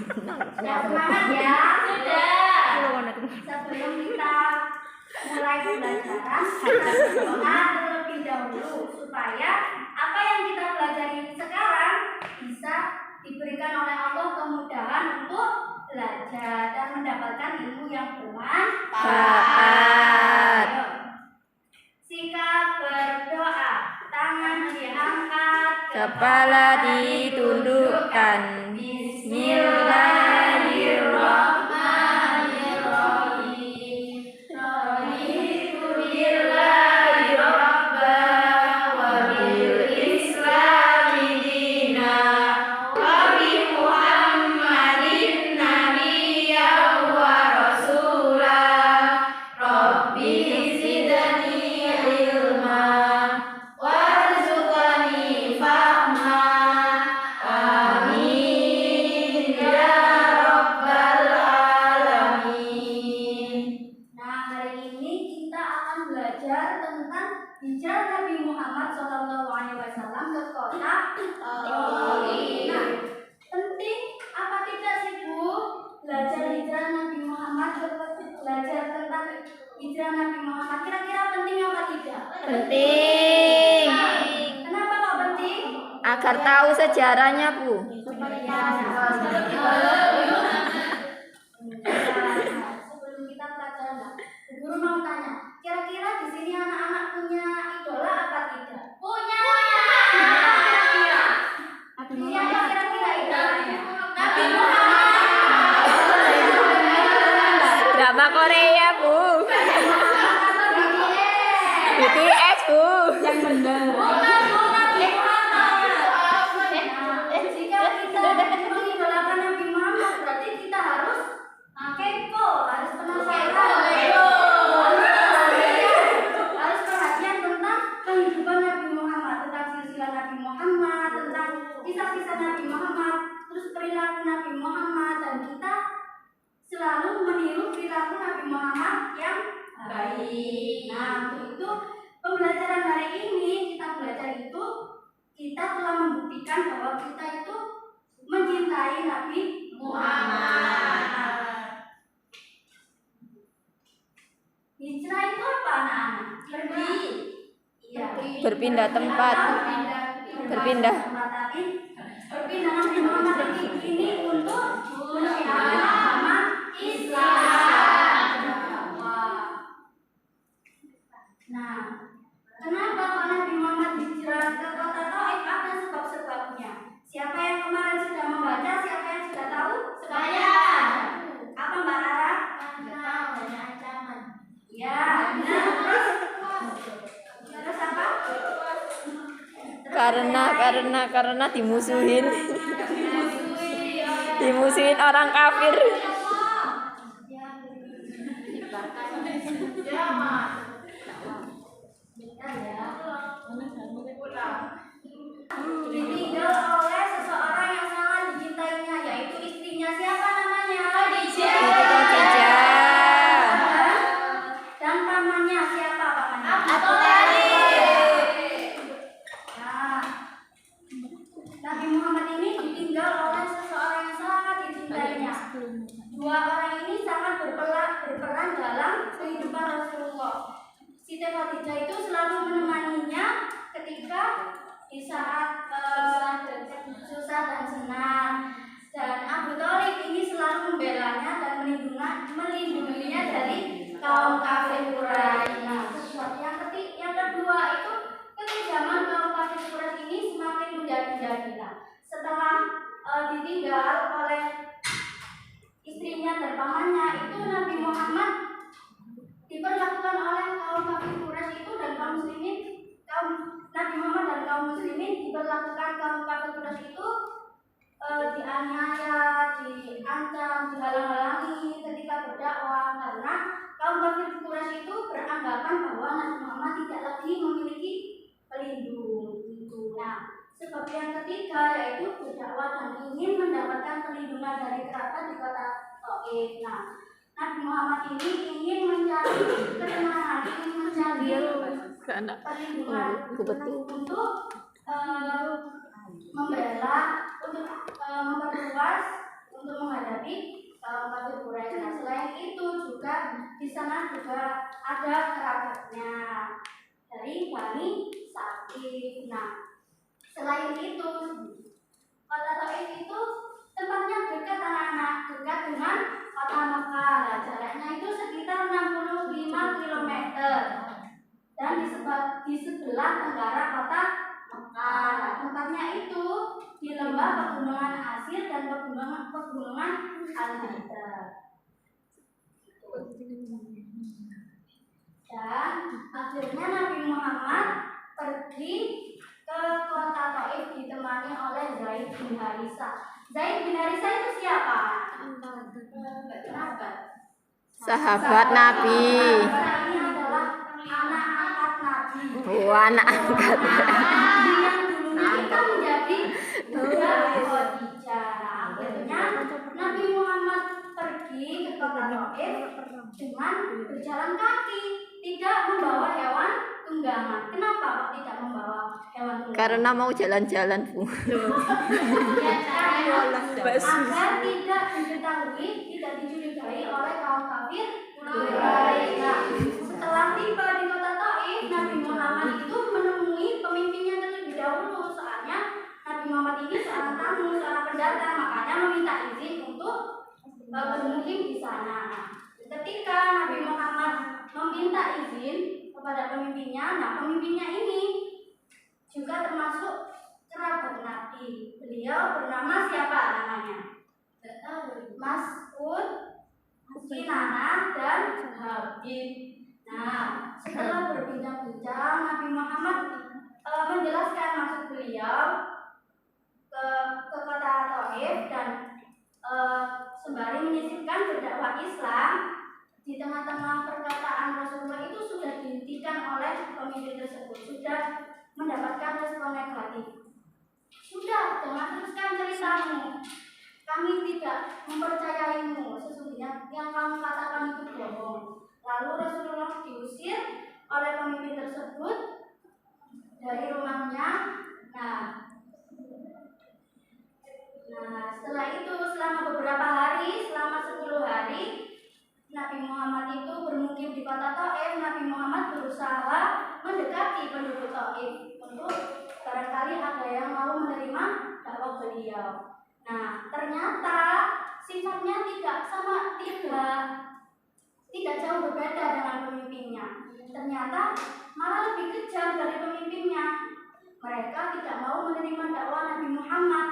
Nah, semangat ya. Sudah. Sebelum kita mulai pembelajaran, kita berdoa terlebih dahulu supaya apa yang kita pelajari sekarang bisa diberikan oleh Allah kemudahan untuk belajar dan mendapatkan ilmu yang bermanfaat. Sikap berdoa, tangan diangkat, kepala ditundukkan. Bismillahirrahmanirrahim. Raditu billahi rabba wa bil islami dina wa bi Muhammadin nabiyyan wa rasula. Rabbi zidni ilma warzuqni fahma. Amin ya rabbal alamin. Nah, hari ini kita akan belajar tentang hijrah Nabi Muhammad SAW ke kota Taif. Nah, penting apa tidak sih Bu belajar hijrah Nabi Muhammad, belajar tentang hijrah Nabi Muhammad? Kira-kira penting apa tidak? Penting. Kenapa kok penting? Agar tahu sejarahnya, Bu. Sebelum kita pelajaran, guru mau tanya, kira-kira di sini anak-anak punya idola apa tidak? Punya. Siapa kira-kira idolanya? Nabi Muhammad. Drama Korea, Bu. BTS, Bu. Yang benar. Jika kita mengidolakan Nabi Muhammad, berarti kita harus kepo, harus penasaran, harus perhatian tentang kehidupan Nabi Muhammad, tentang silsilah Nabi Muhammad, tentang kisah-kisah Nabi Muhammad, terus perilaku Nabi Muhammad, dan kita selalu meniru perilaku Nabi Muhammad yang baik. Nah, untuk itu pembelajaran hari ini kita belajar itu kita telah membuktikan bahwa kita itu mencintai Nabi Muhammad. Hijrah itu apa, anak-anak? Pergi. Iya. Berpindah tempat. Berpindah. Berpindah Nabi Muhammad ini untuk menyiarkan agama Islam. Nah, kenapa kok Nabi Muhammad hijrah ke kota Taif? Ada sebab-sebabnya. Siapa yang kemarin sudah membaca? Siapa yang sudah tahu? Saya. Apa Mbak Rara? Tahu, banyak ancaman. Ya, benar. Terus apa? Karena dimusuhin. Dimusuhin orang kafir. Ditinggal oleh seseorang yang sangat dicintainya, yaitu istrinya. Siapa namanya? Khadijah. Dan pamannya siapa pamannya? Abu Thalib. Nah, Nabi Muhammad ini ditinggal oleh seseorang yang sangat dicintainya. Dua orang ini sangat berperan dalam kehidupan Rasulullah. Siti Khadijah itu selalu menemaninya ketika di saat susah dan senang, dan Abu Thalib ini selalu membelanya dan melindunginya dari kaum kafir Quraisy. Nah, yang kedua itu kekejaman kaum kafir Quraisy ini semakin menjadi-jadinya. Setelah ditinggal oleh istrinya dan pamannya, itu Nabi Muhammad diperlakukan oleh kaum kafir Quraisy itu dan kaum muslimin, Nabi Muhammad dan kaum muslimin diperlakukan kaum kafir Quraisy itu dianiaya, diancam, dihalang-halangi ketika berdakwah, karena kaum kafir Quraisy itu beranggapan bahwa Nabi Muhammad tidak lagi memiliki pelindung. Nah, sebab yang ketiga yaitu berdakwah dan ingin mendapatkan perlindungan dari kerabat di kota Taif. Nah, Nabi Muhammad ini ingin mencari ketenangan, ingin mencari perlindungan untuk membela, untuk memperluas untuk menghadapi kaum kafir Quraisy. Nah, selain itu juga di sana juga ada kerabatnya dari Bani Saqif. Nah, selain itu kota Taif itu tempatnya dekat anak-anak, dekat dengan kota Mekah. Nah, jaraknya itu sekitar 65 kilometer dan di sebelah tenggara kota Mekah. Nah, tempatnya itu di lembah pegunungan Asir dan pegunungan Al-Hidar. Dan akhirnya Nabi Muhammad pergi ke kota Taif ditemani oleh Zaid bin Harisa. Zaid bin Harisa itu siapa? Sahabat Nabi. Ini adalah anak angkat Nabi. Oh, anak angkat. Yang dulunya itu menjadi budak Khadijah. Nah, akhirnya Nabi Muhammad pergi ke kota Taif dengan berjalan kaki, tidak membawa hewan tunggangan. Kenapa kok tidak membawa hewan tunggangan? Karena mau jalan-jalan, Bu. Agar tidak diketahui, tidak dicurigai oleh kaum kafir Quraisy. Nah, setelah tiba di kota Taif, Nabi Muhammad itu menemui pemimpinnya terlebih dahulu. Soalnya Nabi Muhammad ini seorang tamu, seorang pendatang, makanya meminta izin untuk bermukim di sana. Ketika Nabi Muhammad meminta izin kepada pemimpinnya, nah pemimpinnya ini juga termasuk kerabat Nabi. Beliau bernama siapa namanya? Mas'ud, Kinanah, dan Habib. Nah, setelah berbincang-bincang, Nabi Muhammad menjelaskan maksud beliau ke kota Taif dan sembari menyisipkan berdakwah Islam. Di tengah-tengah perkataan Rasulullah itu sudah dihentikan oleh pemimpin tersebut, sudah mendapatkan respon negatif. Sudah, jangan teruskan ceritamu. Kami tidak mempercayaimu. Sesungguhnya yang kamu katakan itu bohong. Lalu Rasulullah diusir oleh pemimpin tersebut dari rumahnya. Nah, setelah itu selama beberapa hari, selama 10 hari, Nabi Muhammad itu bermukim di kota Taif. Nabi Muhammad berusaha mendekati penduduk Taif untuk barangkali ada yang mau menerima dakwah beliau. Nah, ternyata sifatnya tidak jauh berbeda dengan pemimpinnya. Ternyata malah lebih kejam dari pemimpinnya. Mereka tidak mau menerima dakwah Nabi Muhammad.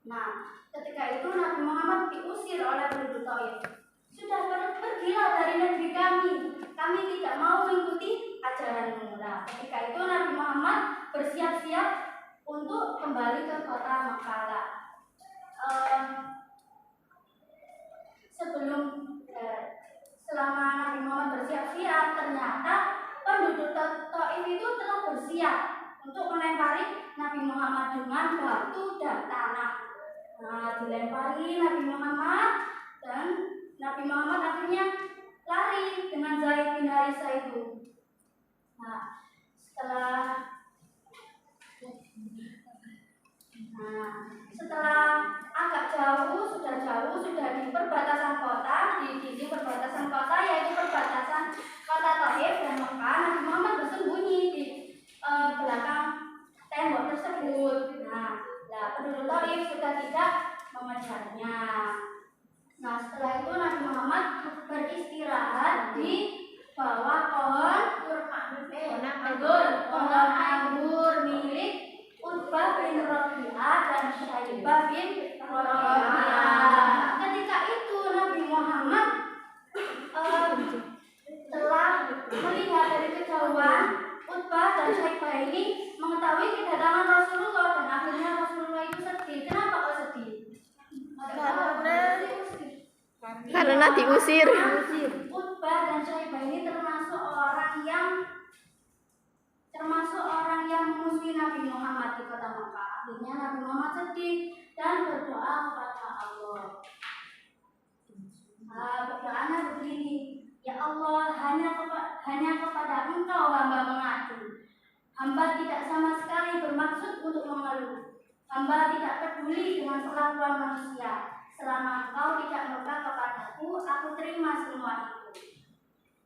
Nah, ketika itu Nabi Muhammad diusir oleh penduduk Taif. Sudah pergilah dari negeri kami. Kami tidak mau mengikuti ajaranmu. Nah, ketika itu Nabi Muhammad bersiap-siap untuk kembali ke kota Mekah. Selama Nabi Muhammad bersiap-siap, ternyata penduduk Taif itu telah bersiap untuk melempari Nabi Muhammad dengan batu dan tanah. Nah, dilempari Nabi Muhammad dan Nabi Muhammad akhirnya lari dengan Zaid bin Harisa itu. Nah, setelah agak jauh, sudah di perbatasan kota, di perbatasan kota yaitu perbatasan kota Taif dan Mekah. Nabi Muhammad bersembunyi di belakang tembok tersebut. Nah, penduduk Taif sudah tidak mengejarnya. Nah, setelah itu Nabi Muhammad beristirahat di bawah pohon anggur milik Utbah bin Rabi'ah dan Syaibah bin Rabi'ah. Ketika itu Nabi Muhammad telah melihat dari kejauhan Utbah dan Syaibah ini mengetahui kedatangan Rasulullah dan akhirnya Rasulullah itu sedih. Kenapa kok sedih? Karena diusir. Utbah dan Syaibah ini termasuk orang yang memusuhi Nabi Muhammad di kota Mekah. Akhirnya Nabi Muhammad sedih dan berdoa kepada Allah. Berdoanya begini, ya Allah, hanya kepada Engkau hamba mengadu. Hamba tidak sama sekali bermaksud untuk mengeluh. Hamba tidak peduli dengan perlakuan manusia. menerima semua itu.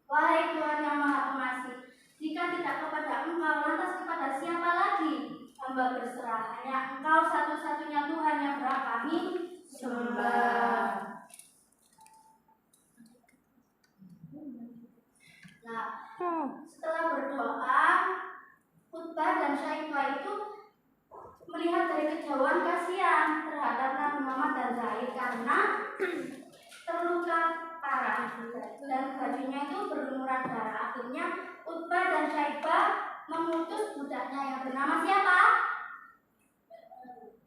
Wahai Tuhan yang Maha Pengasih, jika tidak kepada Engkau, lantas kepada siapa lagi hamba berserah? Hanya Engkau satu-satunya Tuhan yang berhak kami sembah. Nah, setelah berdoa, Utbah dan Syaibah itu melihat dari kejauhan kasihan terhadap Nabi Muhammad dan Zaid karena terluka parah dan bajunya itu berlumuran darah. Akhirnya Utbah dan Syaibah mengutus budaknya yang bernama siapa?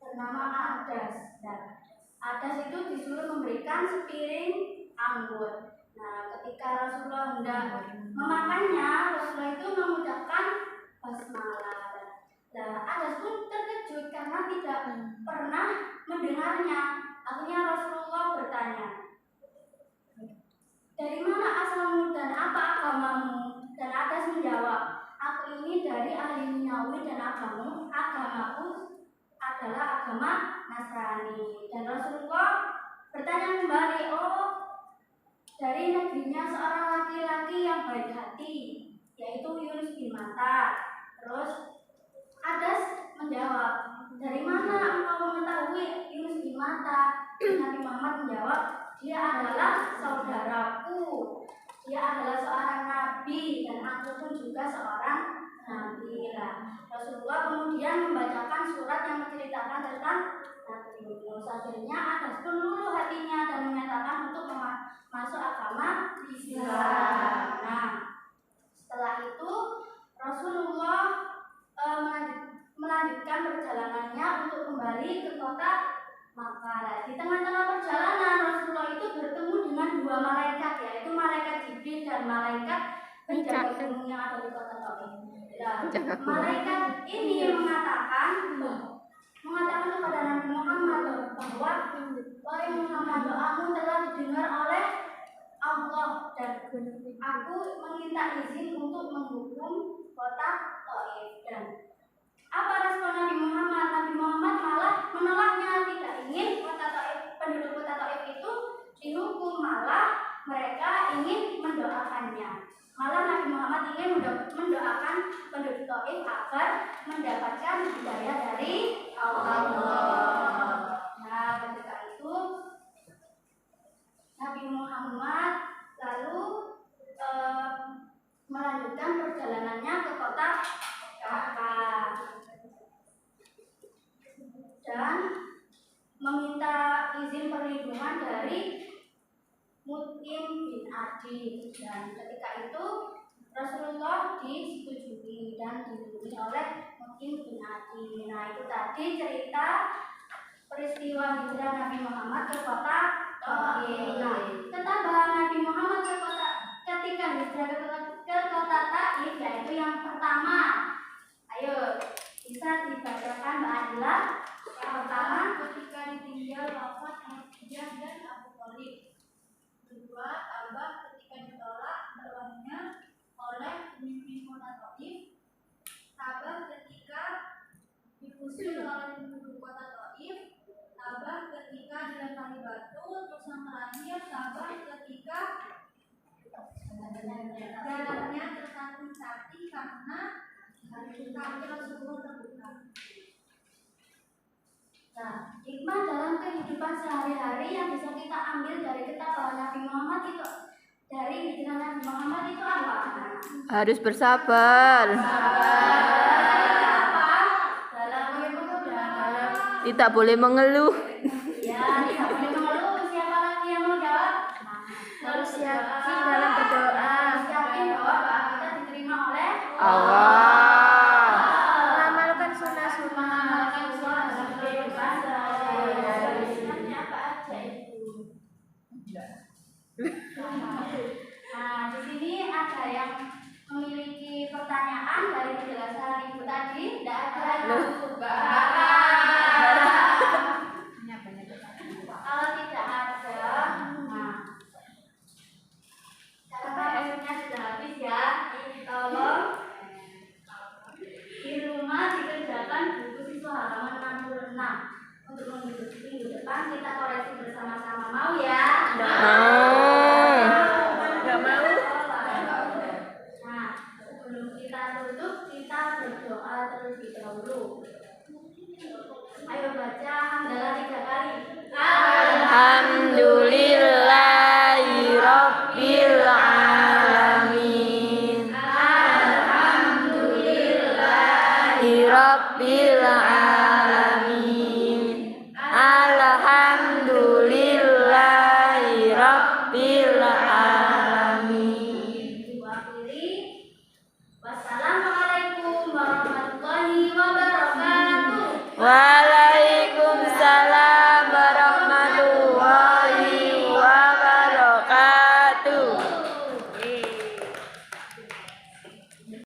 Bernama Adas. Dan Adas itu disuruh memberikan sepiring anggur. Nah, ketika Rasulullah hendak memakannya, Rasulullah itu mengucapkan basmalah. Nah, Adas pun terkejut karena tidak pernah mendengarnya. Akhirnya Rasulullah bertanya, dari mana asalmu dan apa agamamu? Dan Adas menjawab, aku ini dari ahli Minawi dan agamaku adalah agama Nasrani. Dan Rasulullah bertanya kembali, oh, dari negerinya seorang laki-laki yang baik hati, yaitu Yunus bin Matta. Terus Adas menjawab, dari mana engkau mengetahui Yunus bin Matta? Nabi Muhammad menjawab, dia adalah saudaraku, dia adalah seorang nabi dan aku pun juga seorang nabi. Rasulullah kemudian membacakan surat yang menceritakan tentang Nabi Yunus. Akhirnya Adas pun luluh hatinya dan menyatakan untuk masuk agama Islam. Nah, setelah itu Rasulullah melanjutkan perjalanannya untuk kembali ke kota Makkah. Di tengah-tengah perjalanan Rasulullah itu bertemu dengan dua malaikat, yaitu malaikat Jibril dan malaikat penjaga gunung yang ada di kota Taif. Malaikat ini mengatakan kepada Nabi Muhammad bahwa wahai Muhammad, doamu telah didengar oleh Allah dan aku meminta izin untuk menghukum kota Taif. Dan apa respon Nabi Muhammad? Nabi Muhammad malah menolaknya, tidak ingin penduduk kota Taif itu dihukum, malah mereka ingin mendoakannya. Malah Nabi Muhammad ingin mendoakan penduduk Taif agar mendapatkan hidayah dari Allah. Nah, ketika itu Nabi Muhammad lalu melanjutkan perjalanannya ke kota Makkah dan meminta izin perlindungan dari Mut'im bin Adi. Dan ketika itu Rasulullah disetujui dan dilindungi oleh Mut'im bin Adi. Nah, itu tadi cerita peristiwa hijrah Nabi Muhammad ke kota Taif. Nah, ketambahan Nabi Muhammad ketika hijrah ke kota Taif yaitu yang pertama. Ayo, bisa dibacakan Mbak Adila. Yang pertama, ketika ditinggal wafat Khadijah dan Abu Thalib. Kedua, Abah ketika ditolak dakwahnya oleh pemimpin kota Taif. Abah ketika diusir oleh penduduk kota Taif. Abah ketika dilempari batu. Terus yang terakhir, Abah ketika jalannya tertatih karena kaki Rasulullah terbuka. Nah, hikmah dalam kehidupan sehari-hari yang bisa kita ambil dari kitab Nabi Muhammad itu, dari hijrah Nabi Muhammad itu apa? Harus bersabar. Apa? Dalam Tidak boleh mengeluh. Ya, tidak boleh mengeluh. Siapa lagi yang mau jawab? Harus yakin dalam berdoa. Yakin bahwa doa kita diterima oleh Allah. Mengamalkan sunnah-sunnah. Nah, di sini ada yang memiliki pertanyaan dari penjelasan ibu tadi. Tidak ada. Kalau tidak ada, nah, karena waktunya sudah habis ya. Tolong di rumah dikerjakan buku siswa halaman 66. Untuk minggu depan kita koreksi bersama-sama, mau ya? Mau. baca hamdalah 3 kali. Alhamdulillahi Rabbil Alamin. Alhamdulillahi Rabbil Alamin.